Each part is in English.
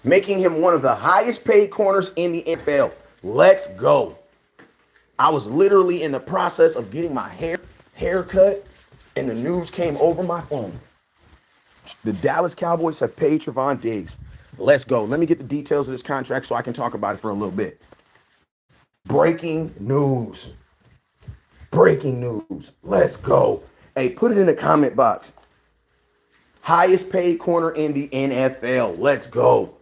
making him one of the highest paid corners in the NFL. Let's go. I was literally in the process of getting my haircut, and the news came over my phone. The Dallas Cowboys have paid Trevon Diggs. Let's go. Let me get the details of this contract so I can talk about it for a little bit. Breaking news. Breaking news. Let's go. Hey, put it in the comment box. Highest paid corner in the NFL. Let's go.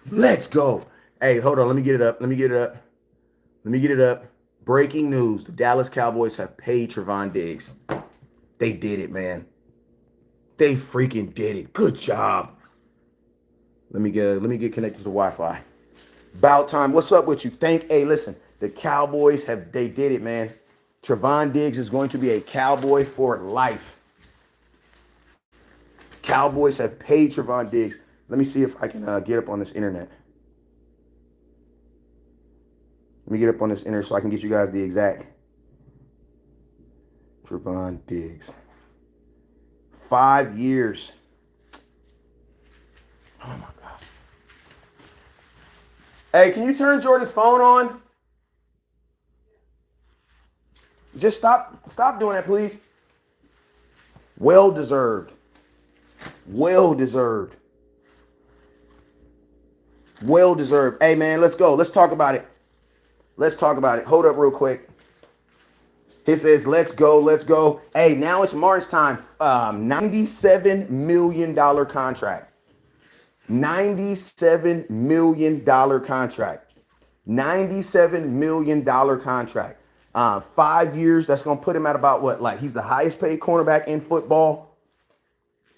Let's go. Hey, hold on. Let me get it up. Let me get it up. Breaking news. The Dallas Cowboys have paid Trevon Diggs. They did it, man. They freaking did it. Good job. Let me get connected to the Wi-Fi. About time. What's up with you? Hey, listen. The Cowboys they did it, man. Trevon Diggs is going to be a Cowboy for life. Cowboys have paid Trevon Diggs. Let me see if I can get up on this internet. Let me get up on this internet so I can get you guys the exact. Trevon Diggs. 5 years. Oh, my God. Hey, can you turn Jordan's phone on? Just stop doing that, please. Well deserved. Well deserved. Well deserved. Hey, man, let's go. Let's talk about it. Let's talk about it. Hold up real quick. He says, let's go, let's go. Hey, now it's Martin's time. $97 million contract. $97 million contract. $97 million contract. 5 years, that's going to put him at about what? Like, he's the highest paid cornerback in football.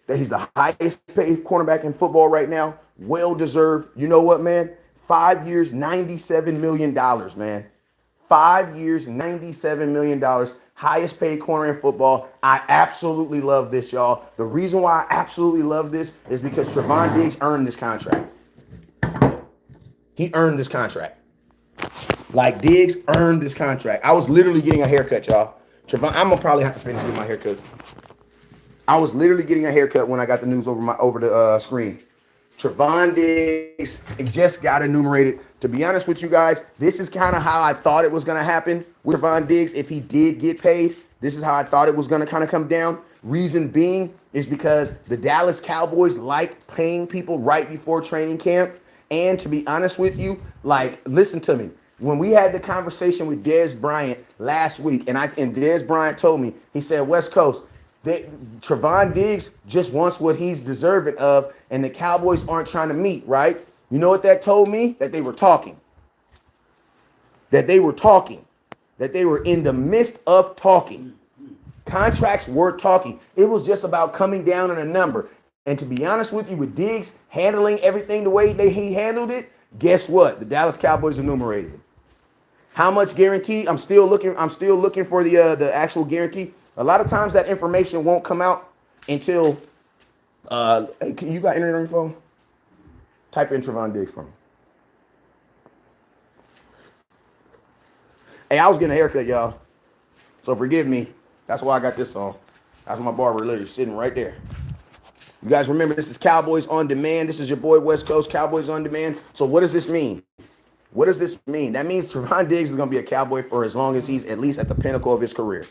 He's the highest paid cornerback in football right now. Well deserved. You know what, man? 5 years, $97 million, man. 5 years, $97 million. Highest paid corner in football. I absolutely love this, y'all. The reason why I absolutely love this is because Trevon Diggs earned this contract. He earned this contract. Like, Diggs earned this contract. I was literally getting a haircut, y'all. Trevon, I'm gonna probably have to finish with my haircut. I was literally getting a haircut when I got the news over the screen. Trevon Diggs just got enumerated. To be honest with you guys, this is kind of how I thought it was going to happen with Trevon Diggs. If he did get paid, this is how I thought it was going to kind of come down. Reason being is because the Dallas Cowboys like paying people right before training camp. And to be honest with you, like, listen to me. When we had the conversation with Dez Bryant last week, and Dez Bryant told me, he said, West Coast, Trevon Diggs just wants what he's deserving of, and the Cowboys aren't trying to meet, right? You know what that told me? That they were talking. That they were talking. That they were in the midst of talking. Contracts were talking. It was just about coming down on a number. And to be honest with you, with Diggs handling everything the way he handled it, guess what? The Dallas Cowboys enumerated it. How much guarantee? I'm still looking for the actual guarantee. A lot of times that information won't come out until hey, you got internet on your phone? Type in Trevon Diggs for me. Hey, I was getting a haircut, y'all. So forgive me. That's why I got this on. That's my barber literally sitting right there. You guys remember, this is Cowboys on Demand. This is your boy West Coast, Cowboys on Demand. So what does this mean? What does this mean? That means Trevon Diggs is going to be a Cowboy for as long as he's at least at the pinnacle of his career.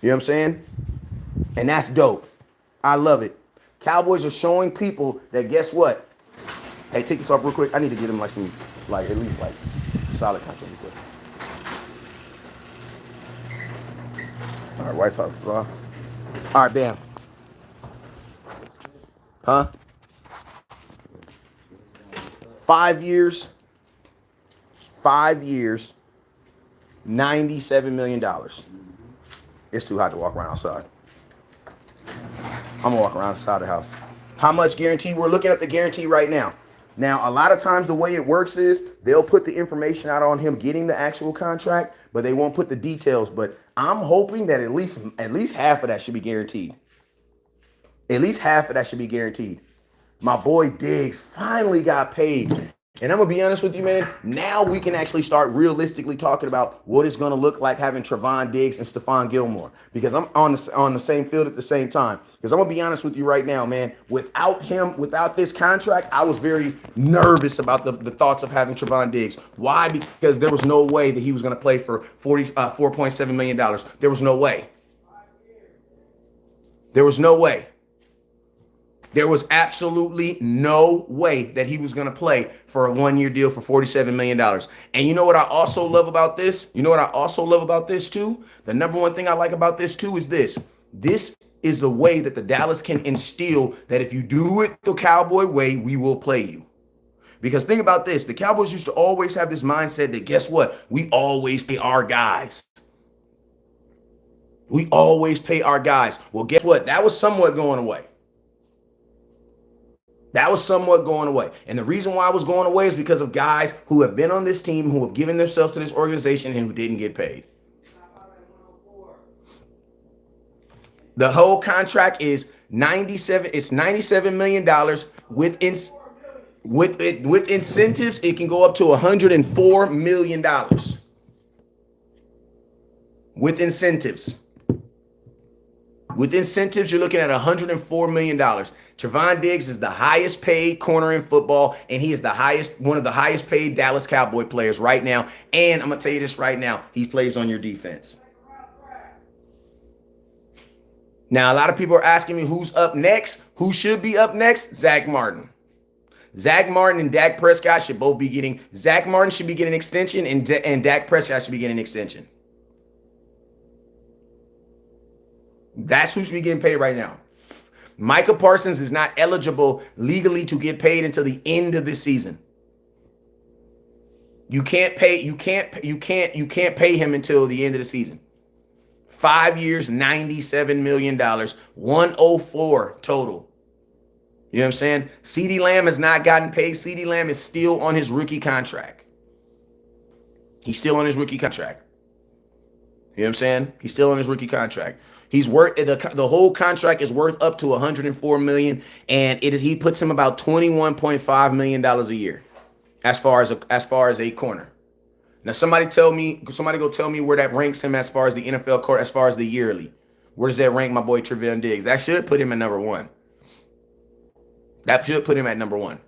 You know what I'm saying? And that's dope. I love it. Cowboys are showing people that, guess what? Hey, take this off real quick. I need to get him like some, like, at least like solid content. All right, white top flaw. All right, bam. Huh? 5 years. 5 years. $97 million. It's too hot to walk around outside. I'm gonna walk around outside the house. How much guarantee? We're looking at the guarantee right now. Now, a lot of times the way it works is they'll put the information out on him getting the actual contract, but they won't put the details. But I'm hoping that at least half of that should be guaranteed. At least half of that should be guaranteed. My boy Diggs finally got paid. And I'm gonna be honest with you, man. Now we can actually start realistically talking about what it's gonna look like having Trevon Diggs and Stephon Gilmore, because I'm on the same field at the same time. Because I'm gonna be honest with you right now, man. Without him, without this contract, I was very nervous about the thoughts of having Trevon Diggs. Why? Because there was no way that he was gonna play for $4.7 million. There was no way. There was no way. There was absolutely no way that he was going to play for a one-year deal for $47 million. And you know what I also love about this? You know what I also love about this too? The number one thing I like about this too is this. This is the way that the Dallas can instill that if you do it the Cowboy way, we will play you. Because think about this. The Cowboys used to always have this mindset that guess what? We always pay our guys. We always pay our guys. Well, guess what? That was somewhat going away. That was somewhat going away. And the reason why it was going away is because of guys who have been on this team, who have given themselves to this organization and who didn't get paid. The whole contract is $97 million with incentives. It can go up to $104 million with incentives. With incentives, you're looking at $104 million. Trevon Diggs is the highest paid corner in football, and he is one of the highest paid Dallas Cowboy players right now. And I'm going to tell you this right now, he plays on your defense. Now, a lot of people are asking me who's up next. Who should be up next? Zack Martin. Zack Martin and Dak Prescott should both be getting, Zack Martin should be getting an extension, and Dak Prescott should be getting an extension. That's who should be getting paid right now. Micah Parsons is not eligible legally to get paid until the end of this season. You can't pay him until the end of the season. 5 years, $97 million, 104 total. You know what I'm saying? CeeDee Lamb has not gotten paid. CeeDee Lamb is still on his rookie contract. He's still on his rookie contract. You know what I'm saying? He's still on his rookie contract. He's worth the whole contract is worth up to $104 million, and he puts him about $21.5 million a year, as far as a corner. Now somebody go tell me where that ranks him as far as the NFL court, as far as the yearly. Where does that rank my boy Trevon Diggs? That should put him at number one. That should put him at number one.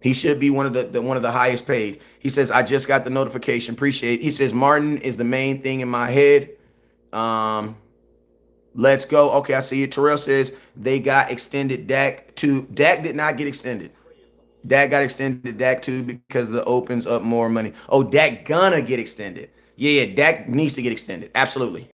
He should be one of the highest paid. He says, I just got the notification. Appreciate it. He says, Martin is the main thing in my head. Let's go. Okay, I see it. Terrell says they got extended Dak to. Dak did not get extended. Dak got extended Dak too because the opens up more money. Oh, Dak gonna get extended. Yeah, Dak needs to get extended. Absolutely.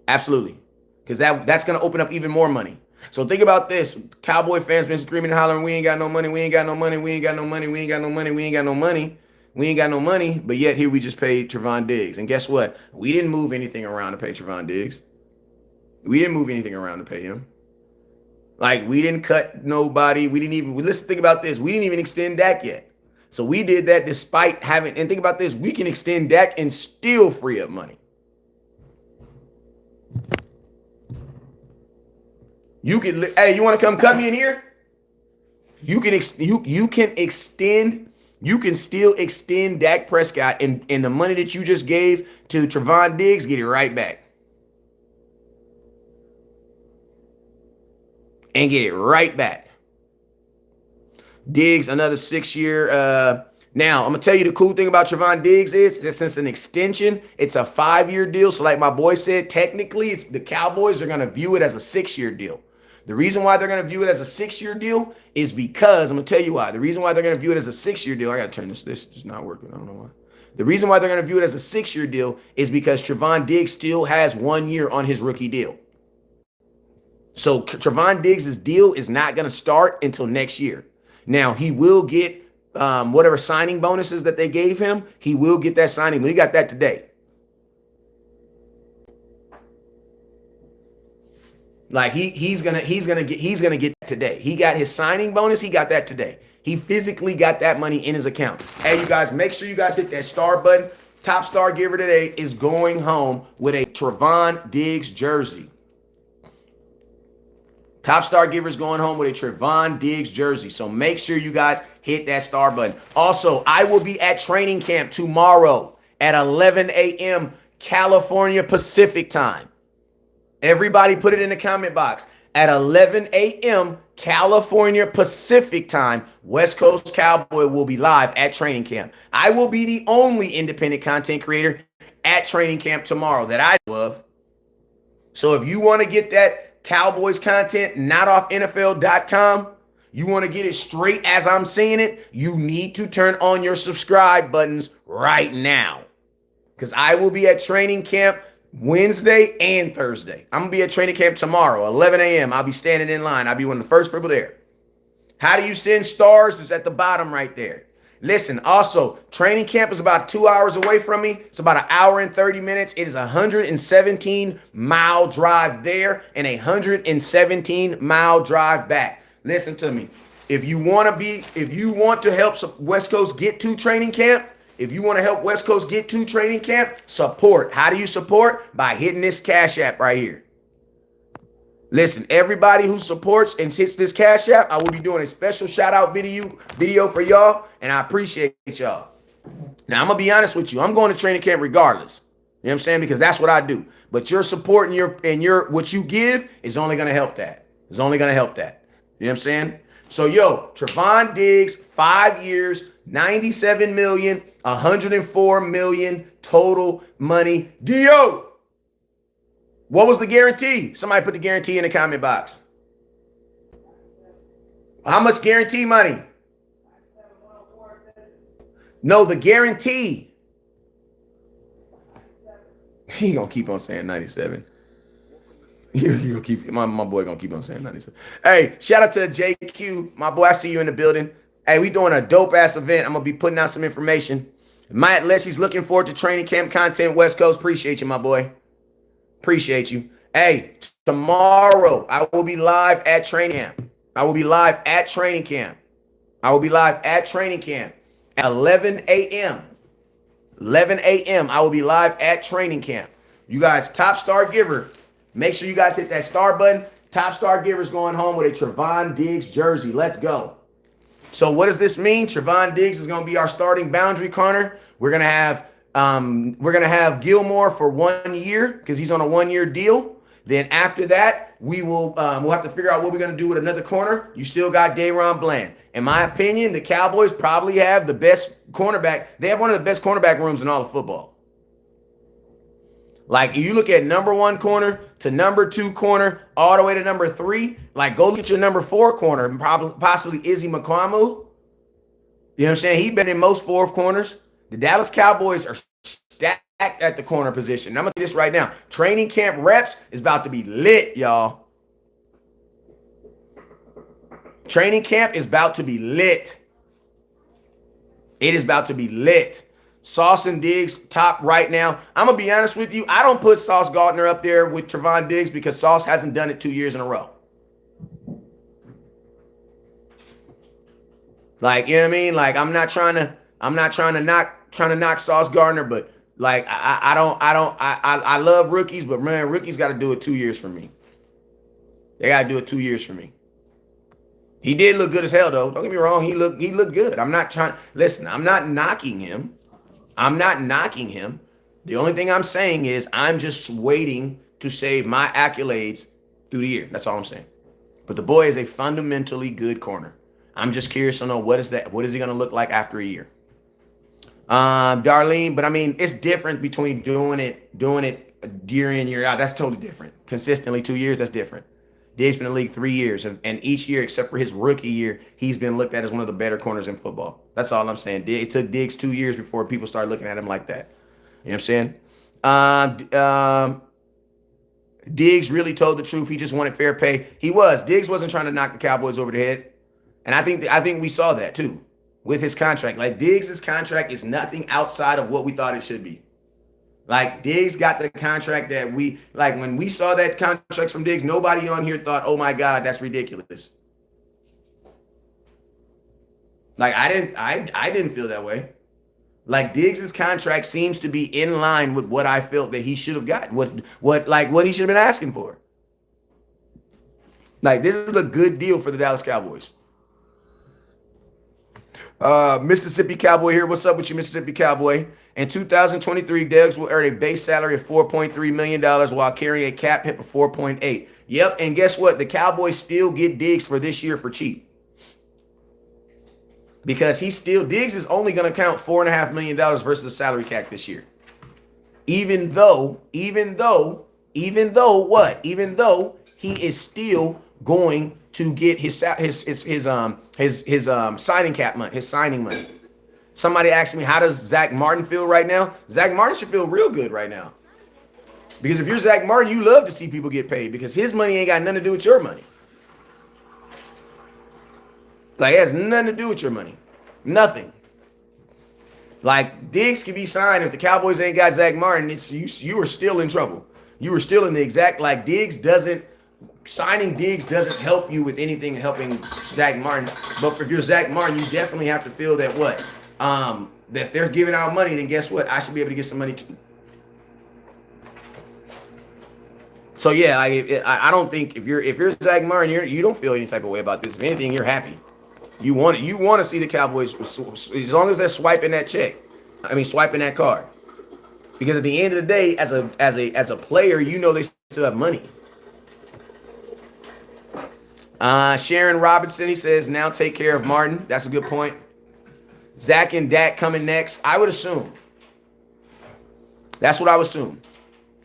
Absolutely. Because that's gonna open up even more money. So think about this. Cowboy fans been screaming and hollering, we ain't got no money, we ain't got no money, we ain't got no money, we ain't got no money, we ain't got no money, we ain't got no money, but yet here we just paid Trevon Diggs. And guess what? We didn't move anything around to pay Trevon Diggs. We didn't move anything around to pay him. Like, we didn't cut nobody. Let's think about this. We didn't even extend Dak yet. So we did that despite having, and think about this, we can extend Dak and still free up money. You can, hey, you want to come cut me in here? You can still extend Dak Prescott, and the money that you just gave to Trevon Diggs, get it right back. And get it right back. Diggs, another 6-year. Now, I'm going to tell you the cool thing about Trevon Diggs is that since an extension, it's a 5-year deal. So like my boy said, technically, the Cowboys are going to view it as a 6-year deal. The reason why they're going to view it as a 6-year deal is because, I'm going to tell you why. The reason why they're going to view it as a 6-year deal, I got to turn this is not working. I don't know why. The reason why they're going to view it as a 6-year deal is because Trevon Diggs still has 1 year on his rookie deal. So Trevon Diggs' deal is not going to start until next year. Now, he will get whatever signing bonuses that they gave him. He will get that signing. He got that today. Like he's gonna get that today. He got his signing bonus. He got that today. He physically got that money in his account. Hey, you guys, make sure you guys hit that star button. Top star giver today is going home with a Trevon Diggs jersey. Top star givers going home with a Trevon Diggs jersey. So make sure you guys hit that star button. Also, I will be at training camp tomorrow at 11 a.m. California Pacific time. Everybody put it in the comment box. At 11 a.m. California Pacific time, West Coast Cowboy will be live at training camp. I will be the only independent content creator at training camp tomorrow that I love. So if you want to get that Cowboys content, not off NFL.com, you want to get it straight as I'm saying it, you need to turn on your subscribe buttons right now. Because I will be at training camp Wednesday and Thursday. I'm going to be at training camp tomorrow, 11 a.m. I'll be standing in line. I'll be one of the first people there. How do you send stars? It's at the bottom right there. Listen, also, training camp is about 2 hours away from me. It's about an hour and 30 minutes. It is a 117-mile drive there and a 117-mile drive back. Listen to me. If you want to help West Coast get to training camp, if you want to help West Coast get to training camp, support. How do you support? By hitting this Cash App right here. Listen, everybody who supports and hits this Cash App, I will be doing a special shout out video for y'all, and I appreciate y'all. Now, I'm going to be honest with you. I'm going to training camp regardless. You know what I'm saying? Because that's what I do. But your support and your what you give is only going to help that. It's only going to help that. You know what I'm saying? So, Trevon Diggs, 5 years, $97 million, $104 million total money. Dio, what was the guarantee? Somebody put the guarantee in the comment box. How much guarantee money? No, the guarantee. He gonna keep on saying 97. You're gonna keep my boy gonna keep on saying 97. Hey, shout out to JQ, my boy. I see you in the building. Hey, we doing a dope ass event. I'm gonna be putting out some information. Matt Leslie's looking forward to training camp content. West Coast, appreciate you, my boy. Appreciate you. Hey, tomorrow I will be live at training camp. I will be live at training camp. I will be live at training camp at 11 a.m. 11 a.m. I will be live at training camp. You guys, top star giver. Make sure you guys hit that star button. Top star giver's going home with a Trevon Diggs jersey. Let's go. So what does this mean? Trevon Diggs is going to be our starting boundary corner. We're gonna have Gilmore for 1 year because he's on a 1-year deal. Then after that, we'll have to figure out what we're gonna do with another corner. You still got Dayron Bland. In my opinion, the Cowboys probably have the best cornerback. They have one of the best cornerback rooms in all of football. Like, if you look at number 1 corner to number 2 corner, all the way to number 3, like, go look at your number 4 corner, possibly Izzy McCormick. You know what I'm saying? He's been in most fourth corners. The Dallas Cowboys are stacked at the corner position. I'm going to tell you this right now. Training camp reps is about to be lit, y'all. Training camp is about to be lit. It is about to be lit. Sauce and Diggs top right now. I'm going to be honest with you. I don't put Sauce Gardner up there with Trevon Diggs because Sauce hasn't done it 2 years in a row. Like, you know what I mean? Like, I'm not trying to knock Sauce Gardner, but like I love rookies, but man, rookies got to do it 2 years for me. They got to do it 2 years for me. He did look good as hell, though. Don't get me wrong. He looked good. I'm not knocking him. I'm not knocking him. The only thing I'm saying is I'm just waiting to save my accolades through the year. That's all I'm saying. But the boy is a fundamentally good corner. I'm just curious to know what is he going to look like after a year? Darlene, but I mean, it's different between doing it year in, year out. That's totally different. Consistently 2 years, that's different. Diggs been in the league 3 years, and each year, except for his rookie year, he's been looked at as one of the better corners in football. That's all I'm saying. It took Diggs 2 years before people started looking at him like that. You know what I'm saying? Diggs really told the truth. He just wanted fair pay. He was. Diggs wasn't trying to knock the Cowboys over the head, and I think we saw that too with his contract. Like, Diggs' contract is nothing outside of what we thought it should be. Like, Diggs got the contract that when we saw that contract from Diggs, nobody on here thought, oh my God, that's ridiculous. Like, I didn't feel that way. Like, Diggs' contract seems to be in line with what I felt that he should have gotten, what he should have been asking for. Like, this is a good deal for the Dallas Cowboys. Mississippi Cowboy here. What's up with you, Mississippi Cowboy? In 2023, Diggs will earn a base salary of $4.3 million while carrying a cap hit of 4.8. Yep, and guess what? The Cowboys still get Diggs for this year for cheap. Because Diggs is only going to count $4.5 million versus the salary cap this year. Even though he is still going to get his signing cap money, his signing money. Somebody asked me, how does Zack Martin feel right now? Zack Martin should feel real good right now. Because if you're Zack Martin, you love to see people get paid because his money ain't got nothing to do with your money. Like, it has nothing to do with your money. Nothing. Like, Diggs can be signed. If the Cowboys ain't got Zack Martin, you are still in trouble. You are still in the exact, like, signing Diggs doesn't help you with anything helping Zack Martin. But if you're Zack Martin, you definitely have to feel that what? That if they're giving out money, then guess what? I should be able to get some money too. So yeah, I don't think if you're Zack Martin, you don't feel any type of way about this. If anything, you're happy. You want to see the Cowboys as long as they're swiping that check. I mean, swiping that card. Because at the end of the day, as a player, you know they still have money. Sharon Robinson, he says, now take care of Martin. That's a good point. Zach and Dak coming next. I would assume. That's what I would assume.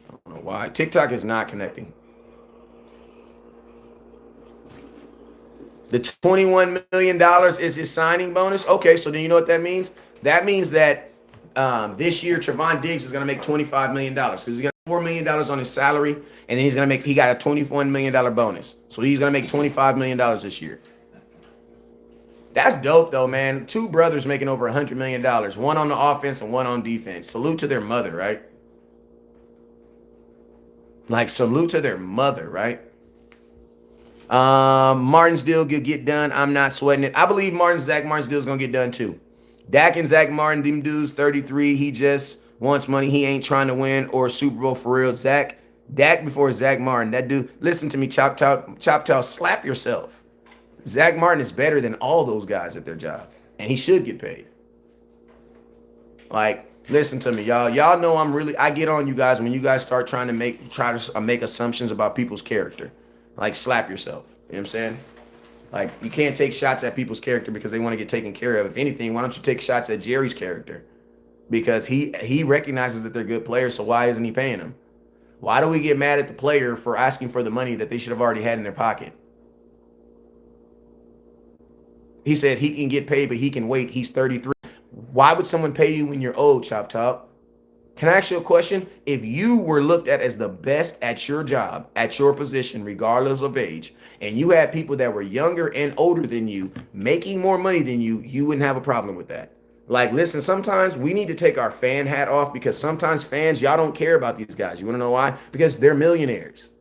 I don't know why. TikTok is not connecting. The $21 million is his signing bonus. Okay, so then you know what that means? That means that this year Trevon Diggs is going to make $25 million because he's got $4 million on his salary, and then he got a $21 million bonus. So he's going to make $25 million this year. That's dope, though, man. Two brothers making over $100 million, one on the offense and one on defense. Salute to their mother, right? Like, salute to their mother, right? Martin's deal could get done. I'm not sweating it. I believe Zack Martin's deal is going to get done, too. Dak and Zack Martin, them dudes, 33. He just wants money. He ain't trying to win or a Super Bowl for real. Dak before Zack Martin. That dude, listen to me, Chop, slap yourself. Zack Martin is better than all those guys at their job, and he should get paid. Like, listen to me, y'all. Y'all know I get on you guys when you guys start trying to make assumptions about people's character. Like, slap yourself. You know what I'm saying? Like, you can't take shots at people's character because they want to get taken care of. If anything, why don't you take shots at Jerry's character? Because he recognizes that they're good players, so why isn't he paying them? Why do we get mad at the player for asking for the money that they should have already had in their pocket? He said he can get paid, but he can wait. He's 33. Why would someone pay you when you're old, Chop Top? Can I ask you a question? If you were looked at as the best at your job, at your position, regardless of age, and you had people that were younger and older than you, making more money than you, you wouldn't have a problem with that. Like, listen, sometimes we need to take our fan hat off because sometimes fans, y'all don't care about these guys. You want to know why? Because they're millionaires.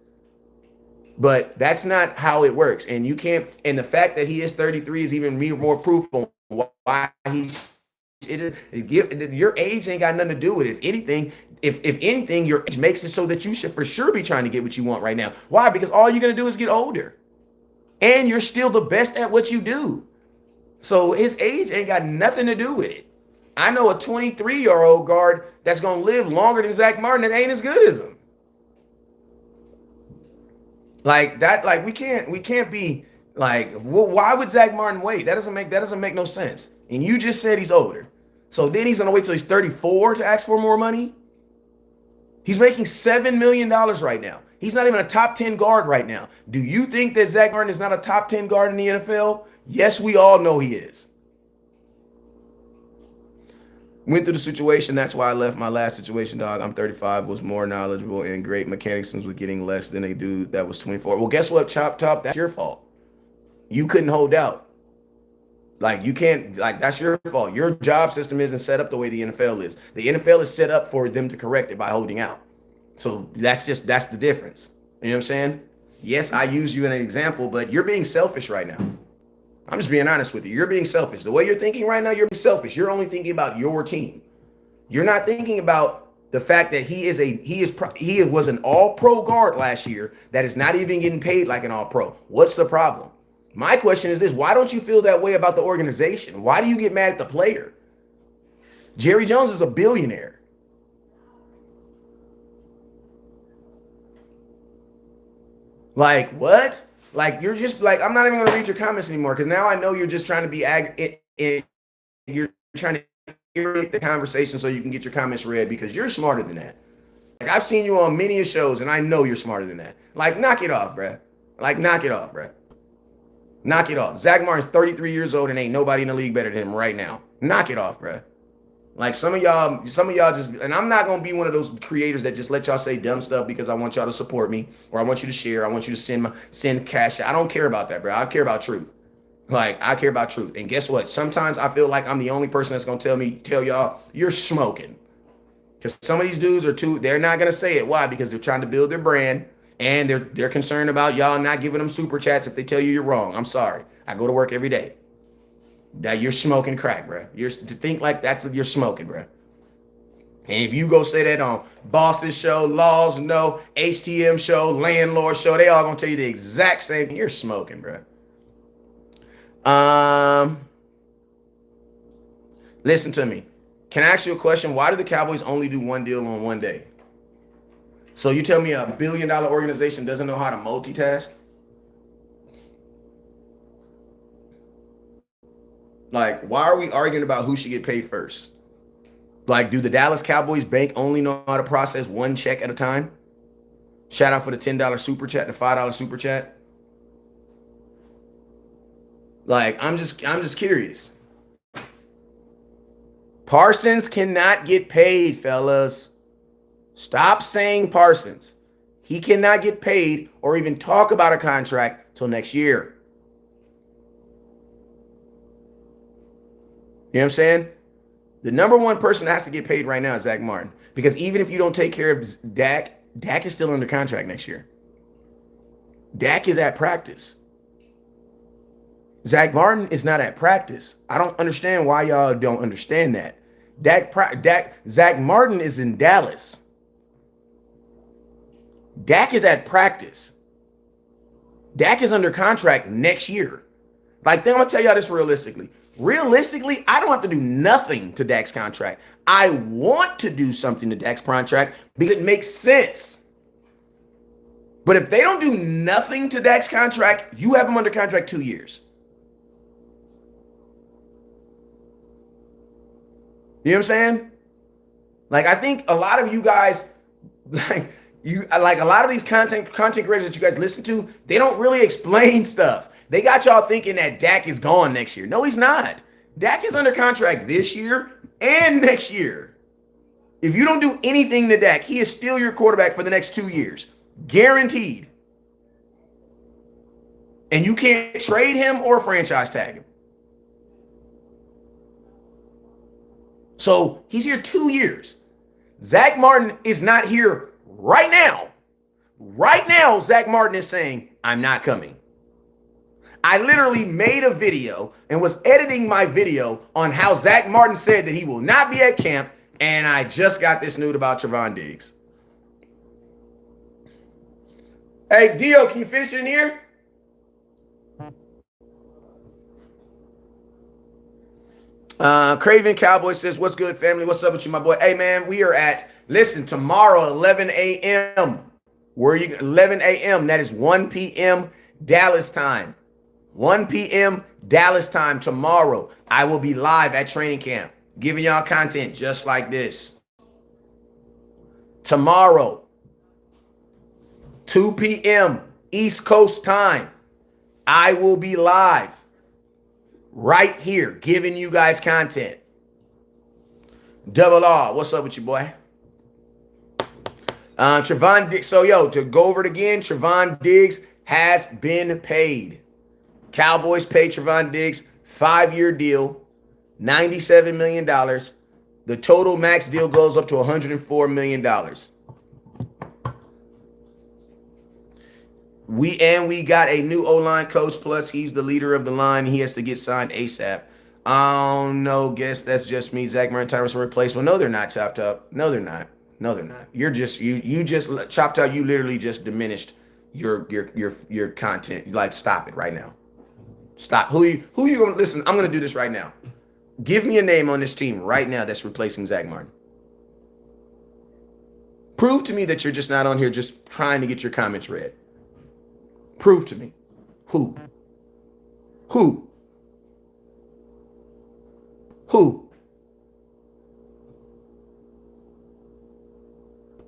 But that's not how it works. And you can't, and the fact that he is 33 is even more proof on why your age ain't got nothing to do with it. If anything, your age makes it so that you should for sure be trying to get what you want right now. Why? Because all you're going to do is get older. And you're still the best at what you do. So his age ain't got nothing to do with it. I know a 23-year-old guard that's going to live longer than Zack Martin that ain't as good as him. Like that, like we can't be like, well, why would Zack Martin wait? That doesn't make no sense. And you just said he's older. So then he's gonna wait till he's 34 to ask for more money? He's making $7 million right now. He's not even a top 10 guard right now. Do you think that Zack Martin is not a top 10 guard in the NFL? Yes, we all know he is. Went through the situation. That's why I left my last situation, dog. I'm 35, was more knowledgeable and great mechanics was getting less than a dude that was 24. Well, guess what, Chop Top? That's your fault. You couldn't hold out. Like, you can't, like, that's your fault. Your job system isn't set up the way the NFL is. The NFL is set up for them to correct it by holding out. So that's the difference. You know what I'm saying? Yes, I use you as an example, but you're being selfish right now. I'm just being honest with you. You're being selfish. The way you're thinking right now, you're being selfish. You're only thinking about your team. You're not thinking about the fact that he was an all-pro guard last year that is not even getting paid like an all-pro. What's the problem? My question is this: why don't you feel that way about the organization? Why do you get mad at the player? Jerry Jones is a billionaire. Like, what? Like, you're just like, I'm not even going to read your comments anymore because now I know you're just trying to be you're trying to irritate the conversation so you can get your comments read because you're smarter than that. Like, I've seen you on many shows and I know you're smarter than that. Like, knock it off, bruh. Like, knock it off, bruh. Knock it off. Zack Martin's 33 years old and ain't nobody in the league better than him right now. Knock it off, bruh. Like, some of y'all just, and I'm not going to be one of those creators that just let y'all say dumb stuff because I want y'all to support me or I want you to share. I want you to send cash. I don't care about that, bro. I care about truth. Like, I care about truth. And guess what? Sometimes I feel like I'm the only person that's going to tell y'all you're smoking. Because some of these dudes they're not going to say it. Why? Because they're trying to build their brand and they're concerned about y'all not giving them super chats if they tell you you're wrong. I'm sorry. I go to work every day. That you're smoking crack, bro. You're to think like you're smoking, bro. And if you go say that on Boss's show, Laws No, HTM show, Landlord show, they all gonna tell you the exact same thing. You're smoking, bro. Listen to me. Can I ask you a question? Why do the Cowboys only do one deal on one day? So you tell me a $1 billion organization doesn't know how to multitask? Like, why are we arguing about who should get paid first? Like, do the Dallas Cowboys bank only know how to process one check at a time? Shout out for the $10 super chat, the $5 super chat. Like, I'm just curious. Parsons cannot get paid, fellas. Stop saying Parsons. He cannot get paid or even talk about a contract till next year. You know what I'm saying? The number one person that has to get paid right now is Zack Martin. Because even if you don't take care of Dak, Dak is still under contract next year. Dak is at practice. Zack Martin is not at practice. I don't understand why y'all don't understand that. Zack Martin is in Dallas. Dak is at practice. Dak is under contract next year. Like, then I'm going to tell y'all this realistically. Realistically, I don't have to do nothing to Dak's contract. I want to do something to Dak's contract because it makes sense. But if they don't do nothing to Dak's contract, you have him under contract 2 years. You know what I'm saying? Like, I think a lot of you guys, like a lot of these content creators that you guys listen to, they don't really explain stuff. They got y'all thinking that Dak is gone next year. No, he's not. Dak is under contract this year and next year. If you don't do anything to Dak, he is still your quarterback for the next 2 years. Guaranteed. And you can't trade him or franchise tag him. So he's here 2 years. Zack Martin is not here right now. Right now, Zack Martin is saying, I'm not coming. I literally made a video and was editing my video on how Zack Martin said that he will not be at camp, and I just got this news about Trevon Diggs. Hey, Dio, can you finish it in here? Craven Cowboy says, what's good, family? What's up with you, my boy? Hey, man, we are at, listen, tomorrow, 11 a.m. Where you 11 a.m. That is 1 p.m. Dallas time. 1 p.m. Dallas time tomorrow. I will be live at training camp, giving y'all content just like this. Tomorrow, 2 p.m. East Coast time, I will be live right here, giving you guys content. Double R, what's up with you, boy? Trevon Diggs. So, to go over it again, Trevon Diggs has been paid. Cowboys paid Trevon Diggs 5-year deal, $97 million. The total max deal goes up to $104 million. We got a new O-line coach, plus he's the leader of the line. He has to get signed ASAP. I don't know, guess that's just me. Zack Martin, Tyrus replacement. No, they're not chopped up. No, they're not. No, they're not. You're just you just chopped out. You literally just diminished your content. Like, stop it right now. Stop. Who you gonna listen? I'm gonna do this right now. Give me a name on this team right now that's replacing Zack Martin. Prove to me that you're just not on here just trying to get your comments read. Prove to me. Who? Who? Who?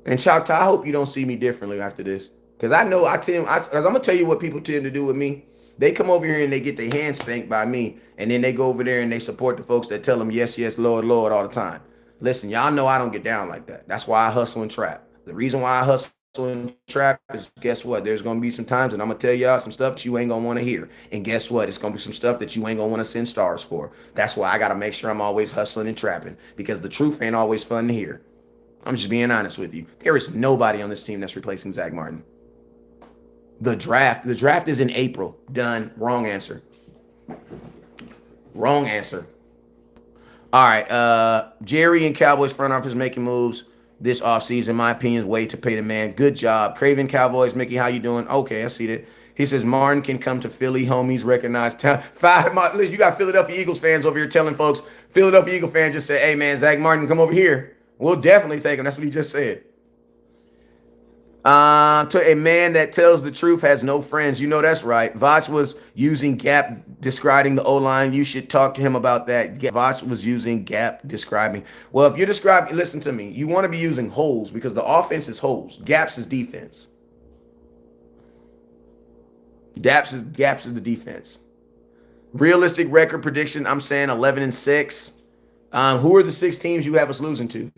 And Choctaw, I hope you don't see me differently after this. Because I know because I'm gonna tell you what people tend to do with me. They come over here and they get their hands spanked by me, and then they go over there and they support the folks that tell them yes, yes, Lord, Lord all the time. Listen, y'all know I don't get down like that. That's why I hustle and trap. The reason why I hustle and trap is, guess what? There's gonna be some times and I'm gonna tell y'all some stuff that you ain't gonna want to hear. And guess what? It's gonna be some stuff that you ain't gonna want to send stars for. That's why I gotta make sure I'm always hustling and trapping, because the truth ain't always fun to hear. I'm just being honest with you. There is nobody on this team that's replacing Zack Martin. The draft is in April. Done. Wrong answer. Wrong answer. All right. Jerry and Cowboys front office making moves this offseason. In my opinion, is way to pay the man. Good job. Craven Cowboys. Mickey, how you doing? Okay, I see that. He says Martin can come to Philly. Homies recognize talent. Listen, you got Philadelphia Eagles fans over here telling folks. Philadelphia Eagle fans just say, hey, man, Zack Martin, come over here. We'll definitely take him. That's what he just said. To a man that tells the truth has no friends. You know that's right. Voch was using gap describing the O-line. You should talk to him about that. Voch was using gap describing. Well, if you're describing, listen to me. You want to be using holes because the offense is holes. Gaps is defense. Gaps is the defense. Realistic record prediction, I'm saying 11-6. Who are the 6 teams you have us losing to?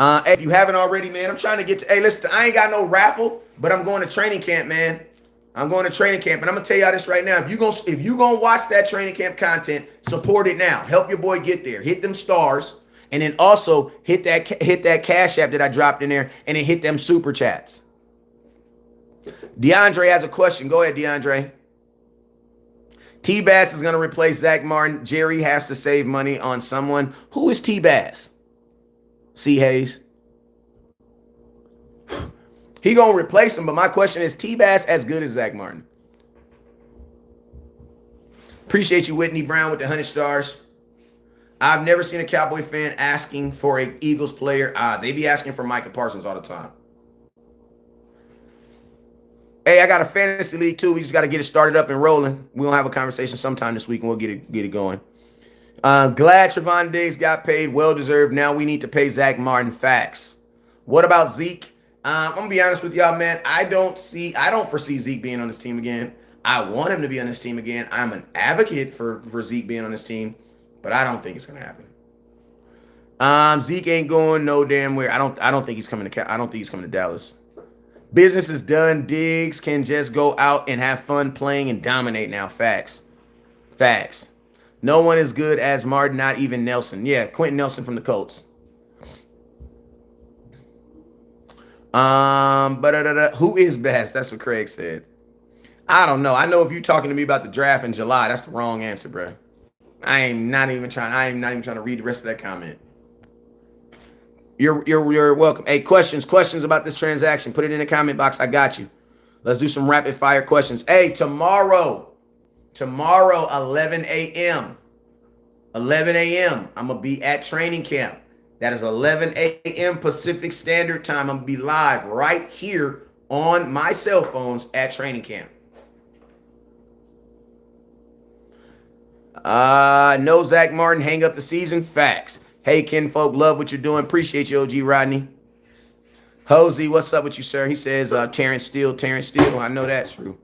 If you haven't already, man, I'm trying to get to. Hey, listen, I ain't got no raffle, but I'm going to training camp, man. I'm going to training camp, and I'm gonna tell y'all this right now. If you gonna watch that training camp content, support it now. Help your boy get there. Hit them stars, and then also hit that Cash App that I dropped in there, and then hit them super chats. DeAndre has a question. Go ahead, DeAndre. T-Bass is gonna replace Zack Martin. Jerry has to save money on someone. Who is T-Bass? C. Hayes. He gonna replace him, but my question is, T-Bass as good as Zack Martin? Appreciate you, Whitney Brown, with the 100 stars. I've never seen a Cowboy fan asking for an Eagles player. They be asking for Micah Parsons all the time. Hey, I got a fantasy league too. We just got to get it started up and rolling. We'll have a conversation sometime this week and we'll get it going. Glad Trevon Diggs got paid. Well-deserved. Now we need to pay Zack Martin. Facts. What about Zeke? I'm going to be honest with y'all, man. I don't foresee Zeke being on this team again. I want him to be on this team again. I'm an advocate for Zeke being on this team, but I don't think it's going to happen. Zeke ain't going no damn where. I don't think he's coming to Dallas. Business is done. Diggs can just go out and have fun playing and dominate now. Facts. Facts. No one is good as Martin, not even Nelson. Yeah, Quentin Nelson from the Colts. Who is best? That's what Craig said. I don't know. I know if you're talking to me about the draft in July, that's the wrong answer, bro. I am not even trying to read the rest of that comment. You're welcome. Hey, questions about this transaction. Put it in the comment box. I got you. Let's do some rapid fire questions. Hey, tomorrow, 11 a.m. 11 a.m. I'm going to be at training camp. That is 11 a.m. Pacific Standard Time. I'm going to be live right here on my cell phones at training camp. No Zack Martin, hang up the season. Facts. Hey, kinfolk, love what you're doing. Appreciate you, OG Rodney. Hosey, what's up with you, sir? He says, Terrence Steele. I know that's true.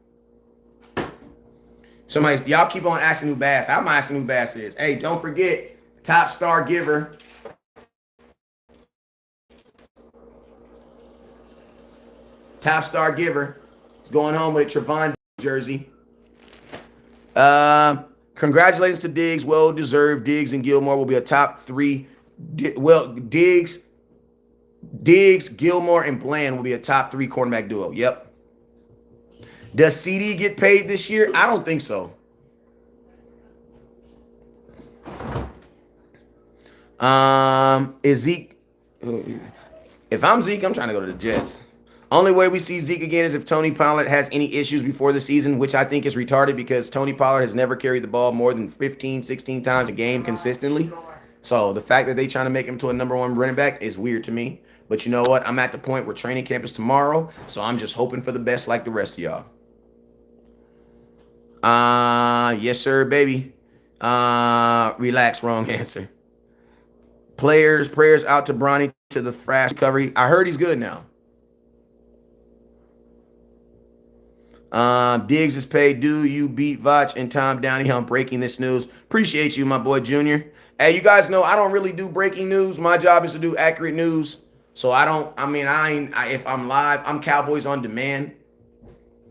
Y'all keep on asking who Bass. I'm asking who Bass is. Hey, don't forget, top star giver. Top star giver is going home with a Trevon jersey. Congratulations to Diggs. Well deserved. Diggs and Gilmore will be a top 3. Diggs, Gilmore, and Bland will be a top 3 cornerback duo. Yep. Does CD get paid this year? I don't think so. Is Zeke If I'm Zeke, I'm trying to go to the Jets. Only way we see Zeke again is if Tony Pollard has any issues before the season, which I think is retarded because Tony Pollard has never carried the ball more than 15, 16 times a game consistently. So the fact that they trying to make him to a number 1 running back is weird to me. But you know what? I'm at the point where training camp is tomorrow, so I'm just hoping for the best like the rest of y'all. Yes, sir, baby. Relax, wrong answer. Prayers out to Bronny to the fast recovery. I heard he's good now. Diggs is paid due. You beat Vach and Tom Downey on breaking this news. Appreciate you, my boy Junior. Hey, you guys know I don't really do breaking news. My job is to do accurate news. So if I'm live, I'm Cowboys on demand.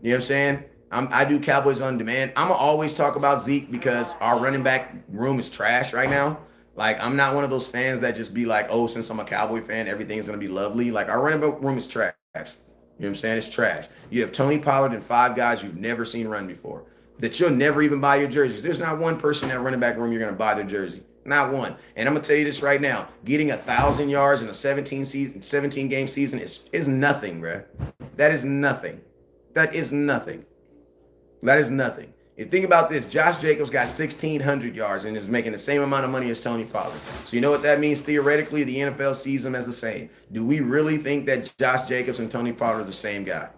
You know what I'm saying? I do Cowboys on demand. I'm going to always talk about Zeke because our running back room is trash right now. Like, I'm not one of those fans that just be like, oh, since I'm a Cowboy fan, everything's going to be lovely. Like, our running back room is trash. You know what I'm saying? It's trash. You have Tony Pollard and 5 guys you've never seen run before that you'll never even buy your jerseys. There's not one person in that running back room you're going to buy their jersey. Not one. And I'm going to tell you this right now. Getting 1,000 yards in a 17-game season is nothing, bro. That is nothing. That is nothing. That is nothing. If you think about this, Josh Jacobs got 1,600 yards and is making the same amount of money as Tony Pollard. So you know what that means? Theoretically, the NFL sees them as the same. Do we really think that Josh Jacobs and Tony Pollard are the same guy?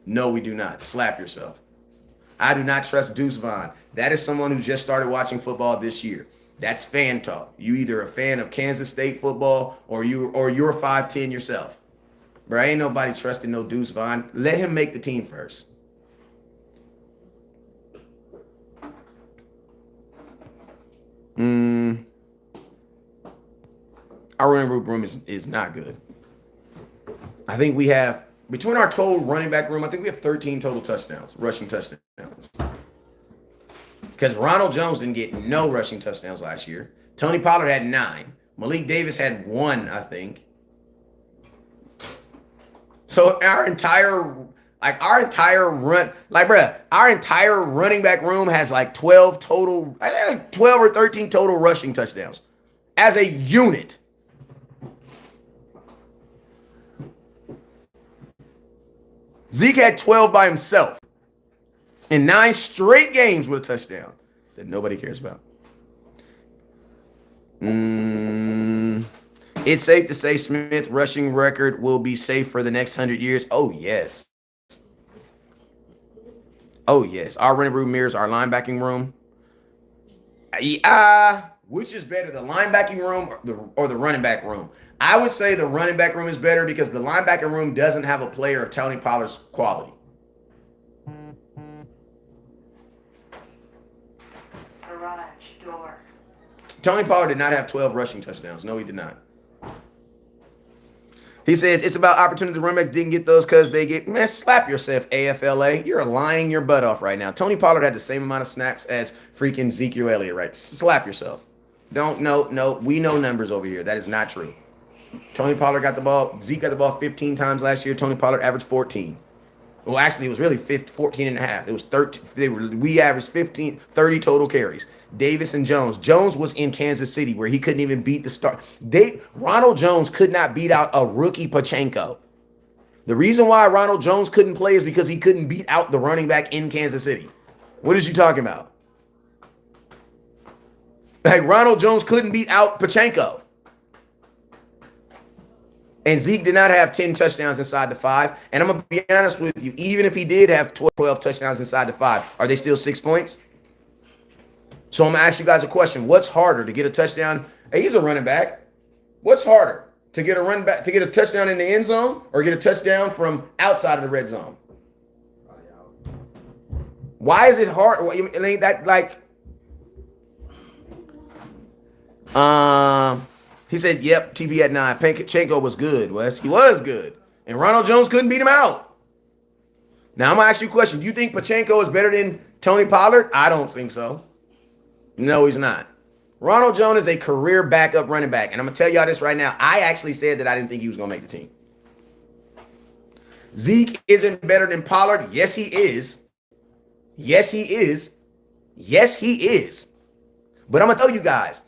No, we do not. Slap yourself. I do not trust Deuce Vaughn. That is someone who just started watching football this year. That's fan talk. You either a fan of Kansas State football or you're 5'10" yourself. Bro, ain't nobody trusting no Deuce Vaughn. Let him make the team first. Our running room is not good. I think we have, between our total running back room, I think we have 13 total touchdowns, rushing touchdowns. Because Ronald Jones didn't get no rushing touchdowns last year. Tony Pollard had 9. Malik Davis had 1, I think. So our entire running back room has like 12 total, I think like 12 or 13 total rushing touchdowns as a unit. Zeke had 12 by himself in 9 straight games with a touchdown that nobody cares about. It's safe to say Smith rushing record will be safe for the next 100 years. Oh, yes. Oh, yes. Our running room mirrors our linebacking room. Which is better, the linebacking room or the running back room? I would say the running back room is better because the linebacking room doesn't have a player of Tony Pollard's quality. Garage door. Tony Pollard did not have 12 rushing touchdowns. No, he did not. He says it's about opportunity. The running back didn't get those because they get, man, slap yourself, AFLA. You're lying your butt off right now. Tony Pollard had the same amount of snaps as freaking Ezekiel Elliott, right? Slap yourself. No, we know numbers over here. That is not true. Tony Pollard got the ball. Zeke got the ball 15 times last year. Tony Pollard averaged 14. Well, actually, it was really 14 and a half. It was 13. We averaged 30 total carries. Davis and Jones. Jones was in Kansas City where he couldn't even beat the start. Ronald Jones could not beat out a rookie Pachenko. The reason why Ronald Jones couldn't play is because he couldn't beat out the running back in Kansas City. What is you talking about? Like, Ronald Jones couldn't beat out Pachenko. And Zeke did not have 10 touchdowns inside the 5. And I'm going to be honest with you, even if he did have 12 touchdowns inside the 5, are they still 6 points? So I'm going to ask you guys a question. What's harder, to get a touchdown? Hey, he's a running back. What's harder, to get a touchdown in the end zone or get a touchdown from outside of the red zone? Why is it hard? It ain't that like... He said, yep, TB at 9. Pachenko was good, Wes. He was good. And Ronald Jones couldn't beat him out. Now, I'm going to ask you a question. Do you think Pachenko is better than Tony Pollard? I don't think so. No, he's not. Ronald Jones is a career backup running back. And I'm going to tell y'all this right now. I actually said that I didn't think he was going to make the team. Zeke isn't better than Pollard. Yes, he is. Yes, he is. Yes, he is. But I'm going to tell you guys,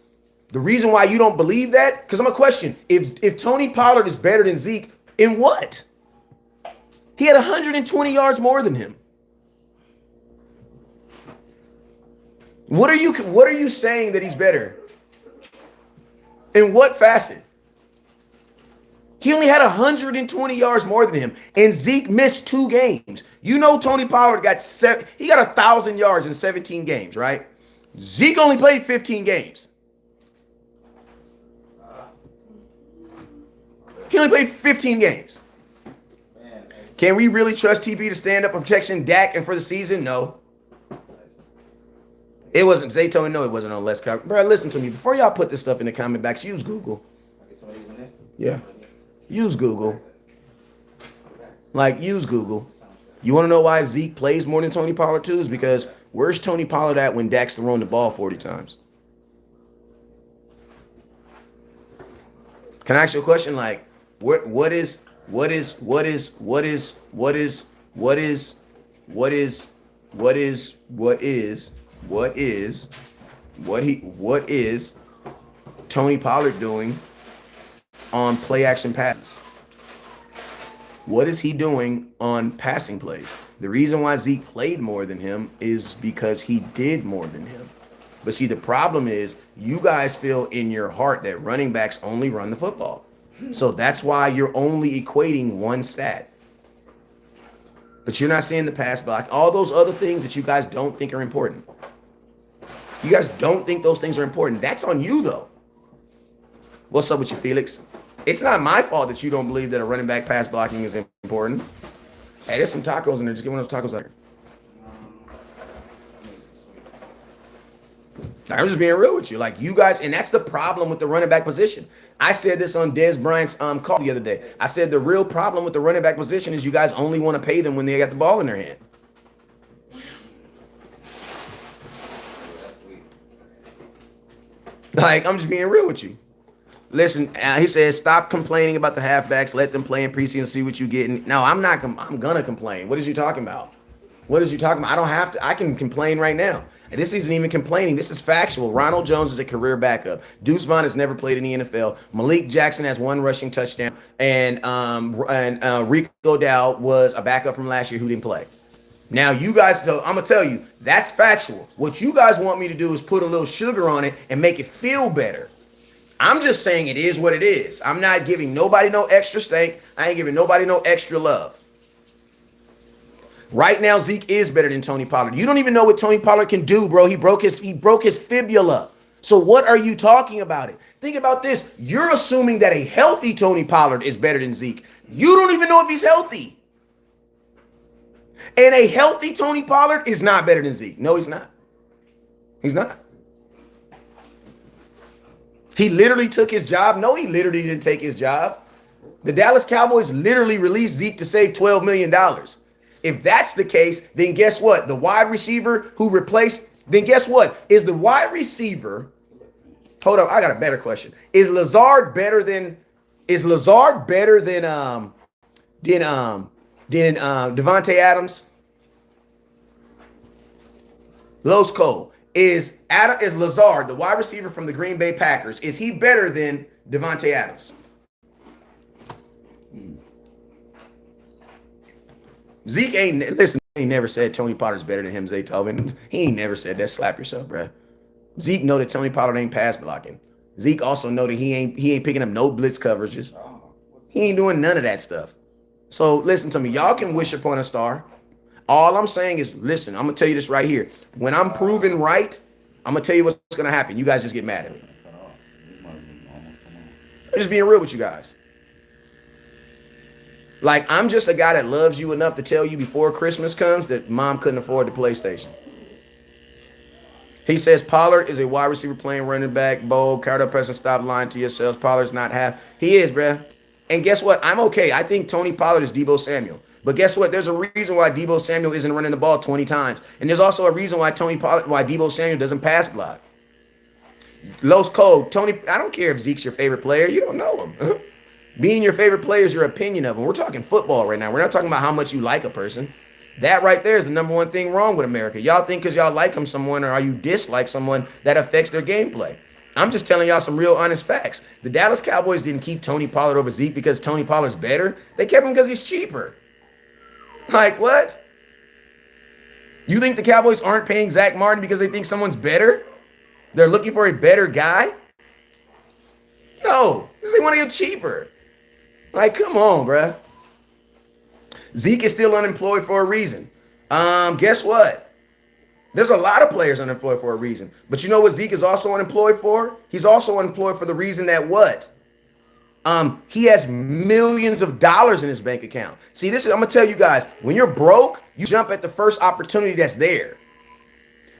The reason why you don't believe that, because I'm a question. If Tony Pollard is better than Zeke, in what? He had 120 yards more than him. What are you saying that he's better? In what facet? He only had 120 yards more than him, and Zeke missed 2 games. You know Tony Pollard got 1,000 yards in 17 games, right? Zeke only played 15 games. He only played 15 games. Can we really trust TP to stand up protection Dak and for the season? No. It wasn't. Zay told me no, it wasn't on less coverage. Bro, listen to me. Before y'all put this stuff in the comment box, use Google. Yeah. Use Google. Like, use Google. You want to know why Zeke plays more than Tony Pollard too? Is because where's Tony Pollard at when Dak's throwing the ball 40 times? Can I ask you a question? Like, what is Tony Pollard doing on play action passes? What is he doing on passing plays? The reason why Zeke played more than him is because he did more than him. But see, the problem is you guys feel in your heart that running backs only run the football. So that's why you're only equating one stat. But you're not seeing the pass block, all those other things that you guys don't think are important. You guys don't think those things are important. That's on you, though. What's up with you, Felix? It's not my fault that you don't believe that a running back pass blocking is important. Hey, there's some tacos in there. Just get one of those tacos out here. I'm just being real with you. Like, you guys, and that's the problem with the running back position. I said this on Des Bryant's call the other day. I said the real problem with the running back position is you guys only want to pay them when they got the ball in their hand. Like, I'm just being real with you. Listen, he says, stop complaining about the halfbacks. Let them play in preseason and see what you get. No, I'm not. I'm going to complain. What is you talking about? What is you talking about? I don't have to. I can complain right now. And this isn't even complaining. This is factual. Ronald Jones is a career backup. Deuce Vaughn has never played in the NFL. Malik Jackson has 1 rushing touchdown. And Rico Dow was a backup from last year who didn't play. Now, you guys, I'm going to tell you, that's factual. What you guys want me to do is put a little sugar on it and make it feel better. I'm just saying it is what it is. I'm not giving nobody no extra steak. I ain't giving nobody no extra love. Right now, Zeke is better than Tony Pollard. You don't even know what Tony Pollard can do, bro. He broke his fibula. So what are you talking about it? Think about this. You're assuming that a healthy Tony Pollard is better than Zeke. You don't even know if he's healthy. And a healthy Tony Pollard is not better than Zeke. No, he's not. He's not. He literally took his job. No, he literally didn't take his job. The Dallas Cowboys literally released Zeke to save $12 million. If that's the case, then guess what? The wide receiver who replaced, then guess what? Is the wide receiver, hold up, I got a better question. Is Lazard better than Devontae Adams? Los Cole. Is Lazard, the wide receiver from the Green Bay Packers, is he better than Devontae Adams? Zeke ain't never said Tony Pollard's better than him, Zay Tobin. He ain't never said that. Slap yourself, bro. Zeke know that Tony Pollard ain't pass blocking. Zeke also know that he ain't picking up no blitz coverages. He ain't doing none of that stuff. So listen to me. Y'all can wish upon a star. All I'm saying is, listen, I'm going to tell you this right here. When I'm proven right, I'm going to tell you what's going to happen. You guys just get mad at me. I'm just being real with you guys. Like, I'm just a guy that loves you enough to tell you before Christmas comes that mom couldn't afford the PlayStation. He says Pollard is a wide receiver playing running back. Bold, Dak Prescott, stop lying to yourselves. Pollard's not half. He is, bruh. And guess what? I'm okay. I think Tony Pollard is Deebo Samuel. But guess what? There's a reason why Deebo Samuel isn't running the ball 20 times. And there's also a reason why Deebo Samuel doesn't pass block. Los Cole, Tony, I don't care if Zeke's your favorite player. You don't know him. Being your favorite player is your opinion of him. We're talking football right now. We're not talking about how much you like a person. That right there is the number one thing wrong with America. Y'all think because y'all like someone or you dislike someone that affects their gameplay. I'm just telling y'all some real honest facts. The Dallas Cowboys didn't keep Tony Pollard over Zeke because Tony Pollard's better. They kept him because he's cheaper. Like, what? You think the Cowboys aren't paying Zack Martin because they think someone's better? They're looking for a better guy? No, because they want to get cheaper. Like, come on, bruh. Zeke is still unemployed for a reason. Guess what? There's a lot of players unemployed for a reason. But you know what Zeke is also unemployed for? He's also unemployed for the reason that what? He has millions of dollars in his bank account. See, I'm gonna tell you guys, when you're broke, you jump at the first opportunity that's there.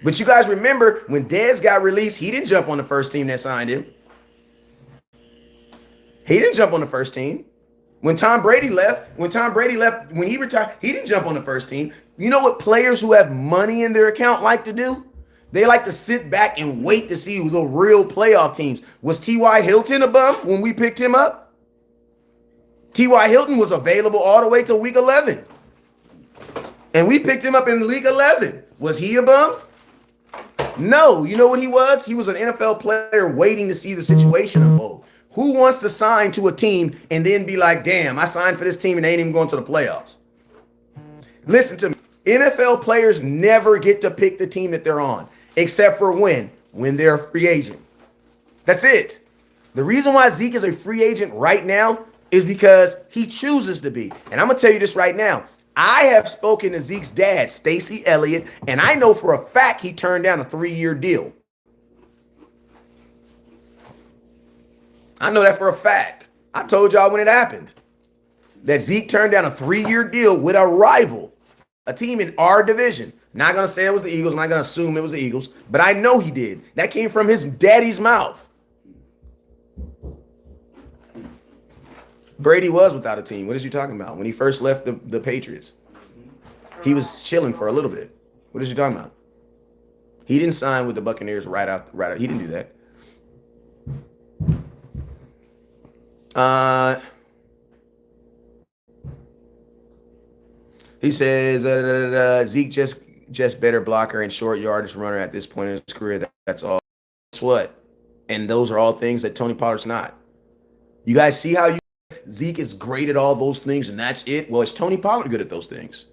But you guys remember when Dez got released, he didn't jump on the first team that signed him. He didn't jump on the first team. When Tom Brady left, when he retired, he didn't jump on the first team. You know what players who have money in their account like to do? They like to sit back and wait to see the real playoff teams. Was T.Y. Hilton a bum when we picked him up? T.Y. Hilton was available all the way till week 11. And we picked him up in week 11. Was he a bum? No. You know what he was? He was an NFL player waiting to see the situation unfold. Who wants to sign to a team and then be like, damn, I signed for this team and they ain't even going to the playoffs? Listen to me. NFL players never get to pick the team that they're on, except for when they're a free agent. That's it. The reason why Zeke is a free agent right now is because he chooses to be. And I'm going to tell you this right now. I have spoken to Zeke's dad, Stacy Elliott, and I know for a fact he turned down a 3-year deal. I know that for a fact. I told y'all when it happened that Zeke turned down a 3-year deal with a rival, a team in our division. Not going to say it was the Eagles. I'm not going to assume it was the Eagles, but I know he did. That came from his daddy's mouth. Brady was without a team. What is you talking about? When he first left the Patriots, he was chilling for a little bit. What is you talking about? He didn't sign with the Buccaneers right out. He didn't do that. He says Zeke just better blocker and short yardage runner at this point in his career. That's all. Guess what? And those are all things that Tony Pollard's not. You guys see how Zeke is great at all those things and that's it? Well, is Tony Pollard good at those things?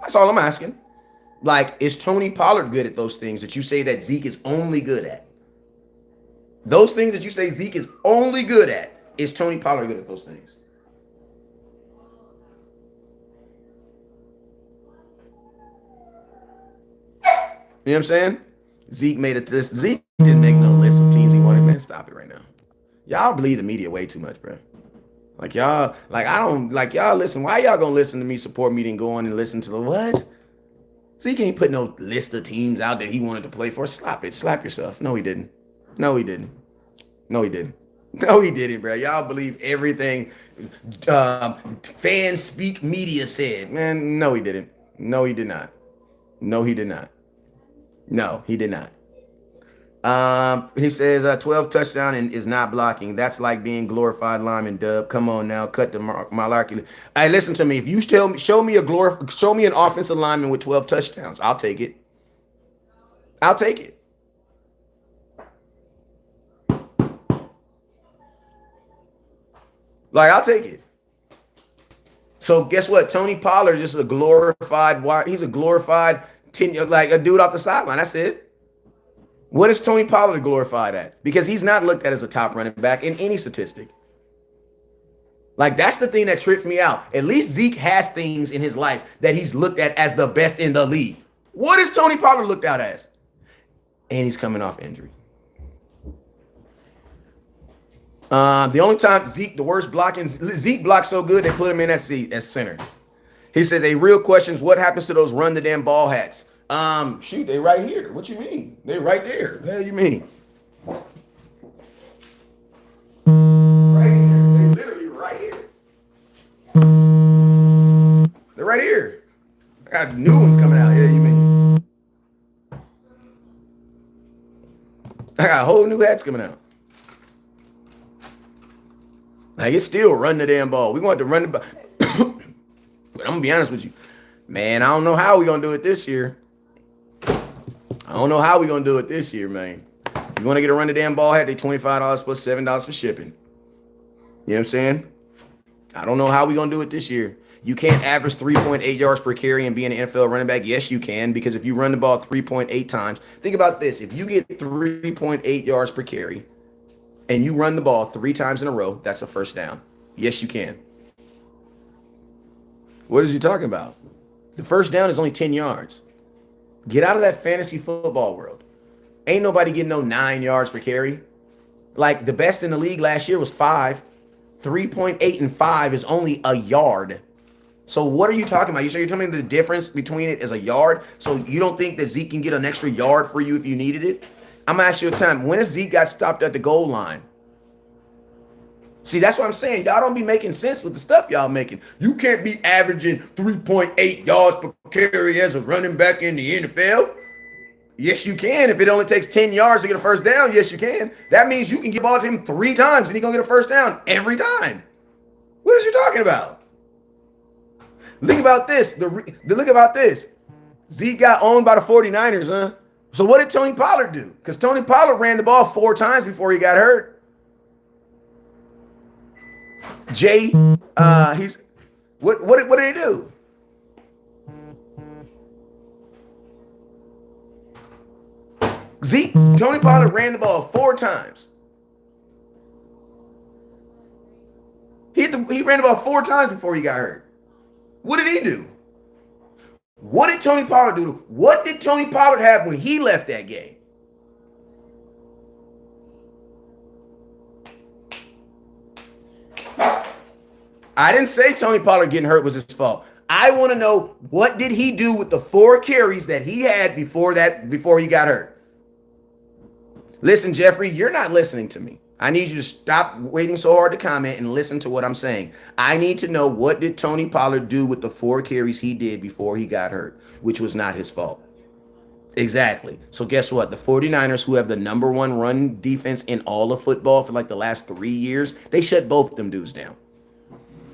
That's all I'm asking. Like, is Tony Pollard good at those things that you say that Zeke is only good at? Those things that you say Zeke is only good at, is Tony Pollard good at those things? You know what I'm saying? Zeke made it this. Zeke didn't make no list of teams he wanted. Man, stop it right now. Y'all believe the media way too much, bro. Like y'all, y'all listen. Why y'all gonna listen to me, support me, then go on and listen to the what? Zeke ain't put no list of teams out that he wanted to play for. Slap it. Slap yourself. No, he didn't. No, he didn't. No, he didn't. No, he didn't, bro. Y'all believe everything fans speak media said. Man, no, he didn't. No, he did not. No, he did not. No, he did not. He says 12 touchdown and is not blocking. That's like being glorified lineman, Dub. Come on now, cut the malarkey. Hey, listen to me. If you show me an offensive lineman with 12 touchdowns, I'll take it. I'll take it. Like, I'll take it. So guess what? Tony Pollard is a glorified wide. He's a glorified like a dude off the sideline. That's it. What is Tony Pollard glorified at? Because he's not looked at as a top running back in any statistic. Like, that's the thing that trips me out. At least Zeke has things in his life that he's looked at as the best in the league. What is Tony Pollard looked out as? And he's coming off injury. The only time Zeke, the worst blocking, Zeke blocked so good they put him in at center. He says, a real question is what happens to those run the damn ball hats? Shoot, they right here. What you mean? They right there. What the hell you mean? Right here. They literally right here. They're right here. I got new ones coming out. Yeah, you mean? I got whole new hats coming out. Like, it's still run the damn ball. We want to run the ball. But I'm going to be honest with you. Man, I don't know how we're going to do it this year. I don't know how we're going to do it this year, man. You want to get a run the damn ball hat, they $25 plus $7 for shipping. You know what I'm saying? I don't know how we're going to do it this year. You can't average 3.8 yards per carry and be an NFL running back. Yes, you can, because if you run the ball 3.8 times, think about this. If you get 3.8 yards per carry and you run the ball 3 times in a row, that's a first down. Yes, you can. What is he talking about? The first down is only 10 yards. Get out of that fantasy football world. Ain't nobody getting no 9 yards per carry. Like, the best in the league last year was 5. 3.8 and 5 is only a yard. So what are you talking about? You're telling me the difference between it is a yard? So you don't think that Zeke can get an extra yard for you if you needed it? I'm going to ask you a time. When has Zeke got stopped at the goal line? See, that's what I'm saying. Y'all don't be making sense with the stuff y'all making. You can't be averaging 3.8 yards per carry as a running back in the NFL. Yes, you can. If it only takes 10 yards to get a first down, yes, you can. That means you can give ball to him 3 times and he's going to get a first down every time. What is you talking about? Think about this. Look about this. Zeke got owned by the 49ers, huh? So what did Tony Pollard do? Because Tony Pollard ran the ball 4 times before he got hurt. What did he do? Tony Pollard ran the ball 4 times. He ran the ball 4 times before he got hurt. What did he do? What did Tony Pollard do? What did Tony Pollard have when he left that game? I didn't say Tony Pollard getting hurt was his fault. I want to know, what did he do with the 4 carries that he had before he got hurt? Listen, Jeffrey, you're not listening to me. I need you to stop waiting so hard to comment and listen to what I'm saying. I need to know, what did Tony Pollard do with the 4 carries he did before he got hurt, which was not his fault. Exactly. So guess what? The 49ers, who have the #1 run defense in all of football for like the last 3 years, they shut both of them dudes down.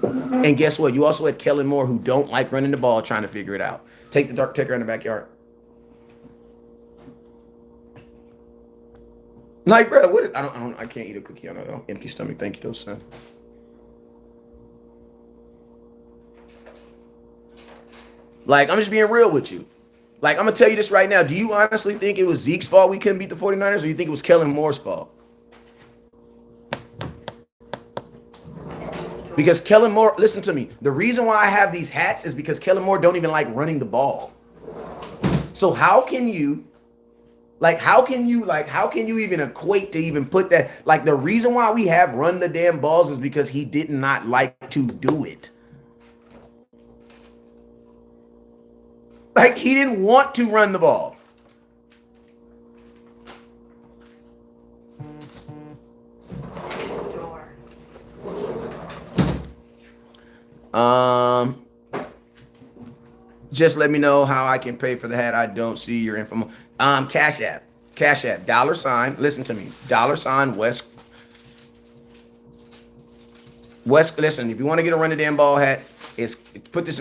And guess what? You also had Kellen Moore, who don't like running the ball, trying to figure it out. Take the dark ticker in the backyard. Like, bro, what is, I can't eat a cookie on an empty stomach. Thank you, though, son. Like, I'm just being real with you. Like, I'm going to tell you this right now. Do you honestly think it was Zeke's fault we couldn't beat the 49ers, or do you think it was Kellen Moore's fault? Because Kellen Moore, listen to me. The reason why I have these hats is because Kellen Moore don't even like running the ball. So how can you even equate to even put that? Like, the reason why we have run the damn balls is because he did not like to do it. Like, he didn't want to run the ball. Just let me know how I can pay for the hat. I don't see your info. Cash App, $, listen to me, $, West. Listen, if you want to get a run the damn ball hat, put this,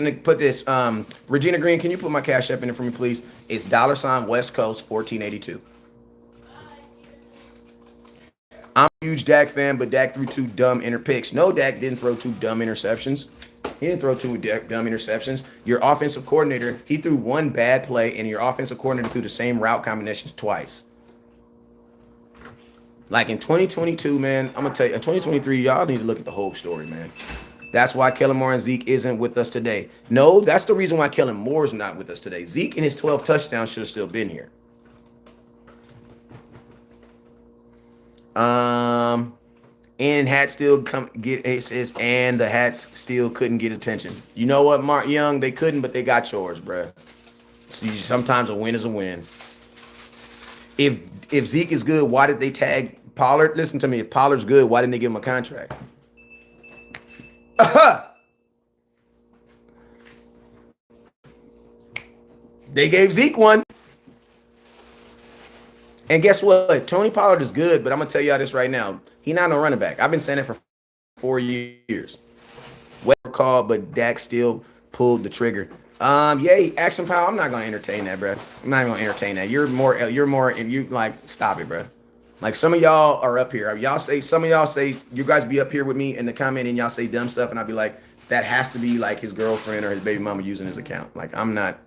Regina Green, can you put my Cash App in there for me, please? It's $, West Coast 1482. I'm a huge Dak fan, but Dak threw 2 dumb picks. No, Dak didn't throw 2 dumb interceptions. He didn't throw 2 dumb interceptions. Your offensive coordinator, he threw 1 bad play, and your offensive coordinator threw the same route combinations twice. Like, in 2022, man, I'm going to tell you, in 2023, y'all need to look at the whole story, man. That's why Kellen Moore and Zeke isn't with us today. No, that's the reason why Kellen Moore is not with us today. Zeke and his 12 touchdowns should have still been here. And hats still it says, and the hats still couldn't get attention. You know what, Mark Young? They couldn't, but they got yours, bruh. So sometimes a win is a win. If Zeke is good, why did they tag Pollard? Listen to me. If Pollard's good, why didn't they give him a contract? They gave Zeke one. And guess what? Tony Pollard is good, but I'm going to tell y'all this right now. He's not no running back. I've been saying it for 4 years. Well called, but Dak still pulled the trigger. Yeah, action power. I'm not gonna entertain that, bro. I'm not gonna entertain that. You like, stop it, bro. Like some of y'all are up here. Some of y'all say you guys be up here with me in the comment and y'all say dumb stuff, and I'll be like, that has to be like his girlfriend or his baby mama using his account. Like I'm not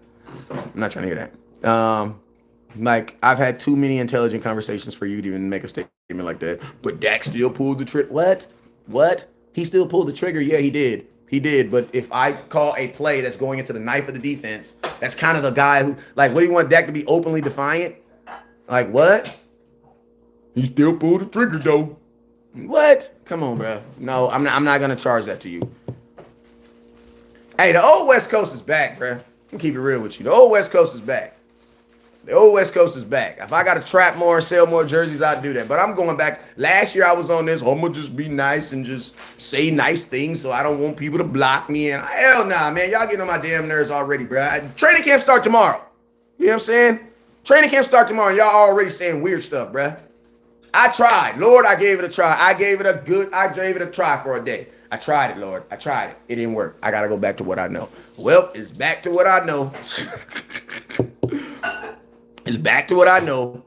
trying to hear that. Like I've had too many intelligent conversations for you to even make a statement like that. But Dak still pulled the trigger. What? What? He still pulled the trigger. Yeah, he did. He did. But if I call a play that's going into the knife of the defense, that's kind of the guy who, like, what do you want Dak to be openly defiant? Like what? He still pulled the trigger though. What? Come on, bro. No, I'm not. I'm not gonna charge that to you. Hey, the old West Coast is back, bro. I'm keep it real with you. The old West Coast is back. The old West Coast is back. If I got to trap more, sell more jerseys, I'd do that. But I'm going back. Last year I was on this, I'm going to just be nice and just say nice things so I don't want people to block me. And hell nah, man. Y'all getting on my damn nerves already, bro. Training camp start tomorrow. You know what I'm saying? Training camp start tomorrow. Y'all already saying weird stuff, bro. I tried. Lord, I gave it a try. I gave it a try for a day. I tried it, Lord. I tried it. It didn't work. I got to go back to what I know. Well, it's back to what I know. It's back to what I know.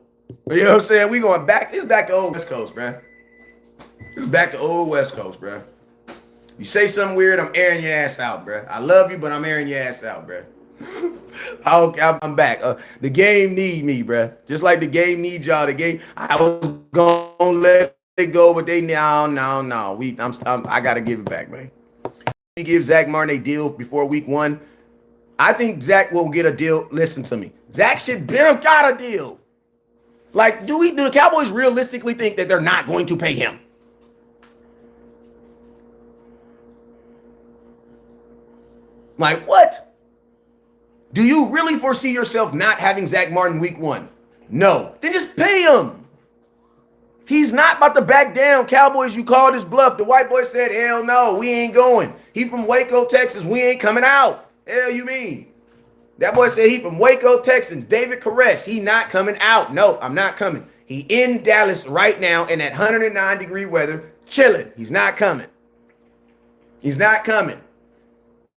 You know what I'm saying? We going back. It's back to old West Coast, bro. It's back to old West Coast, bro. You say something weird, I'm airing your ass out, bro. I love you, but I'm airing your ass out, bro. I'm back. The game need me, bro. Just like the game needs y'all. The game. I was gonna let it go, but they no. I gotta give it back, man. We give Zack Martin a deal before week 1. I think Zack will get a deal. Listen to me. Zack should have got a deal. Like, do the Cowboys realistically think that they're not going to pay him? Like, what? Do you really foresee yourself not having Zack Martin week 1? No. Then just pay him. He's not about to back down. Cowboys, you called his bluff. The white boy said, hell no, we ain't going. He from Waco, Texas. We ain't coming out. Hell you mean? That boy said he from Waco, Texans. David Koresh, he not coming out. No, I'm not coming. He in Dallas right now in that 109-degree weather, chilling. He's not coming. He's not coming.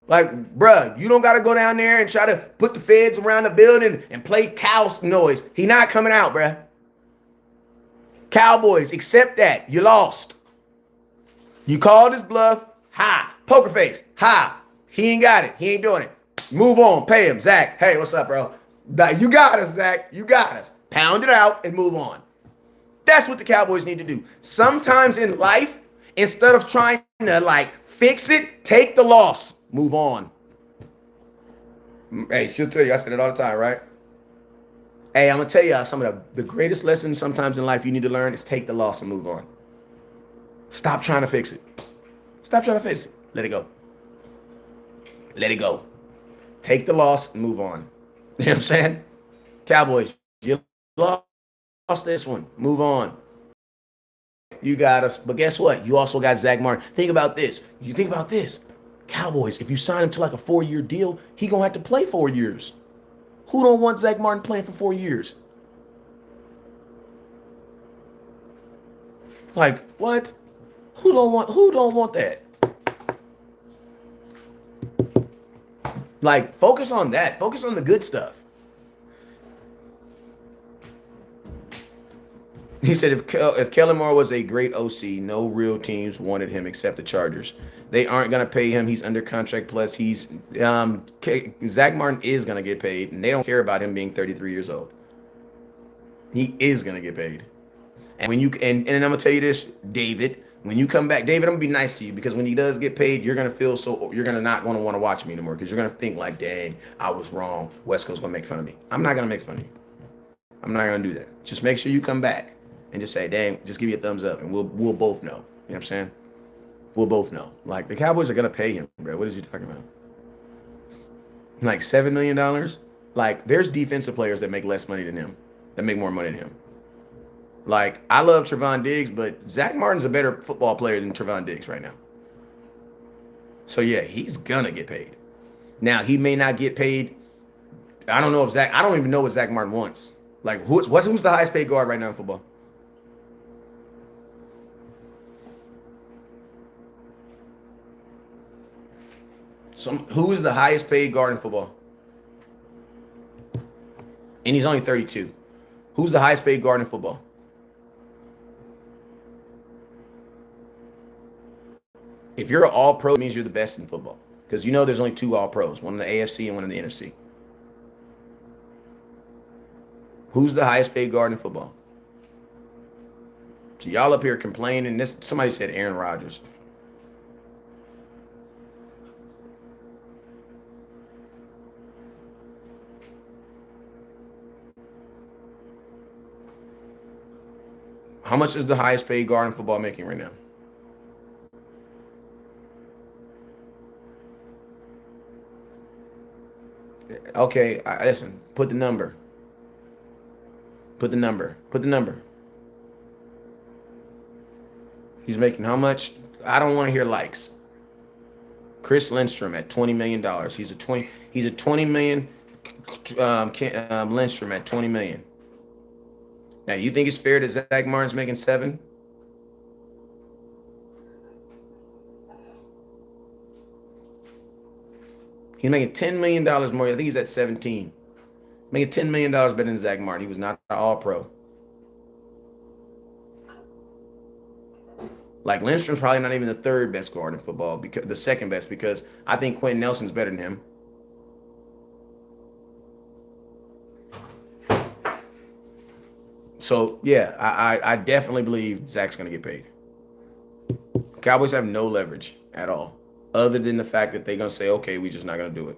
Like, bruh, you don't got to go down there and try to put the feds around the building and play cow noise. He not coming out, bruh. Cowboys, accept that. You lost. You called his bluff. Ha. Poker face. Ha. He ain't got it. He ain't doing it. Move on. Pay him. Zack, hey, what's up, bro? You got us, Zack. You got us. Pound it out and move on. That's what the Cowboys need to do. Sometimes in life, instead of trying to, like, fix it, take the loss. Move on. Hey, she'll tell you. I said it all the time, right? Hey, I'm going to tell you some of the greatest lessons sometimes in life you need to learn is take the loss and move on. Stop trying to fix it. Stop trying to fix it. Let it go. Let it go. Take the loss and move on. You know what I'm saying? Cowboys, you lost this one. Move on. You got us. But guess what? You also got Zack Martin. Think about this. You think about this. Cowboys, if you sign him to like a 4-year deal, he going to have to play 4 years. Who don't want Zack Martin playing for 4 years? Like, what? Who don't want that? Like, focus on that. Focus on the good stuff. He said if Kellen Moore was a great OC, no real teams wanted him except the Chargers. They aren't going to pay him. He's under contract. Plus, Zack Martin is going to get paid, and they don't care about him being 33 years old. He is going to get paid. And when and I'm going to tell you this, David, when you come back, David, I'm going to be nice to you because when he does get paid, you're going to feel you're going to not want to watch me anymore because you're going to think like, dang, I was wrong. West Coast's going to make fun of me. I'm not going to make fun of you. I'm not going to do that. Just make sure you come back and just say, dang, just give you a thumbs up and we'll both know. You know what I'm saying? We'll both know. Like, the Cowboys are going to pay him, bro. What is he talking about? Like, $7 million? Like, there's defensive players that make less money than him, that make more money than him. Like, I love Trevon Diggs, but Zack Martin's a better football player than Trevon Diggs right now. So, yeah, he's going to get paid. Now, he may not get paid. I don't even know what Zack Martin wants. Like, who's the highest paid guard right now in football? Who is the highest paid guard in football? And he's only 32. Who's the highest paid guard in football? If you're an all-pro, it means you're the best in football. Because you know there's only 2 all-pros, one in the AFC and one in the NFC. Who's the highest paid guard in football? So y'all up here complaining. Somebody said Aaron Rodgers. How much is the highest paid guard in football making right now? Okay, listen. Put the number. Put the number. Put the number. He's making how much? I don't want to hear likes. Chris Lindstrom at $20 million. He's a 20 million. Lindstrom at 20 million. Now, you think it's fair that Zack Martin's making 7? He's making $10 million more. I think he's at 17. Making $10 million better than Zack Martin. He was not an all-pro. Like, Lindstrom's probably not even the 3rd best guard in football, because the 2nd best, because I think Quentin Nelson's better than him. So, yeah, I definitely believe Zach's going to get paid. Cowboys have no leverage at all, other than the fact that they're going to say, okay, we're just not going to do it.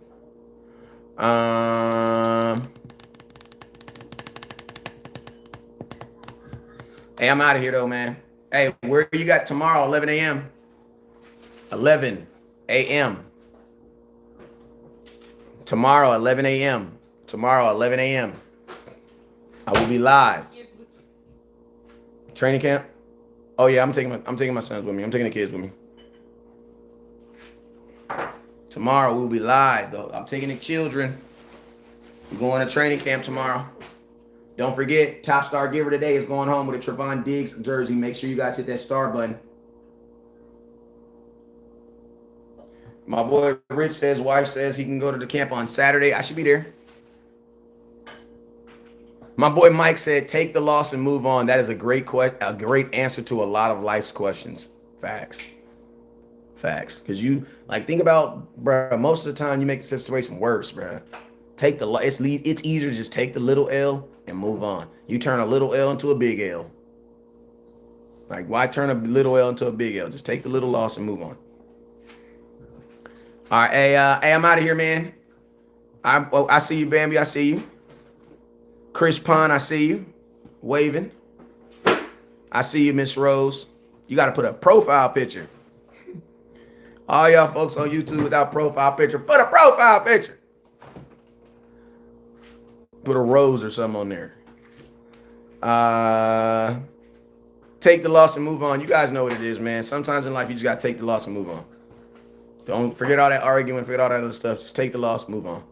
Hey, I'm out of here, though, man. Hey, where you got tomorrow, 11 a.m.? 11 a.m. Tomorrow, 11 a.m. Tomorrow, 11 a.m. I will be live. Training camp? Oh yeah, I'm taking my sons with me. I'm taking the kids with me. Tomorrow we'll be live though. I'm taking the children. We're going to training camp tomorrow. Don't forget, top star giver today is going home with a Trevon Diggs jersey. Make sure you guys hit that star button. My boy Rich says, wife says he can go to the camp on Saturday. I should be there. My boy Mike said, take the loss and move on. That is a great answer to a lot of life's questions. Facts. Because you, like, think about, bro, most of the time you make the situation worse, bro. Take the, it's easier to just take the little L and move on. You turn a little L into a big L. Like, why turn a little L into a big L? Just take the little loss and move on. All right, hey, I'm out of here, man. I see you, Bambi. I see you. Chris Pond, I see you. Waving. I see you, Miss Rose. You got to put a profile picture. All y'all folks on YouTube without profile picture, put a profile picture. Put a rose or something on there. Take the loss and move on. You guys know what it is, man. Sometimes in life, you just got to take the loss and move on. Don't forget all that arguing, forget all that other stuff. Just take the loss, move on.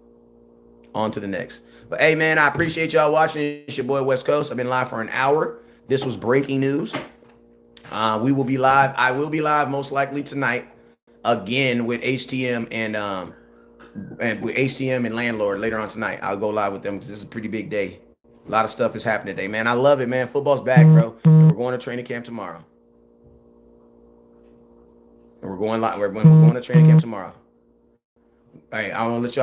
On to the next. But hey, man, I appreciate y'all watching. It's your boy West Coast. I've been live for an hour. This was breaking news. We will be live. I will be live most likely tonight again with HTM and with HTM and Landlord later on tonight. I'll go live with them because this is a pretty big day. A lot of stuff is happening today, man. I love it, man. Football's back, bro. And we're going to training camp tomorrow. And we're going to training camp tomorrow. All right, I want to let y'all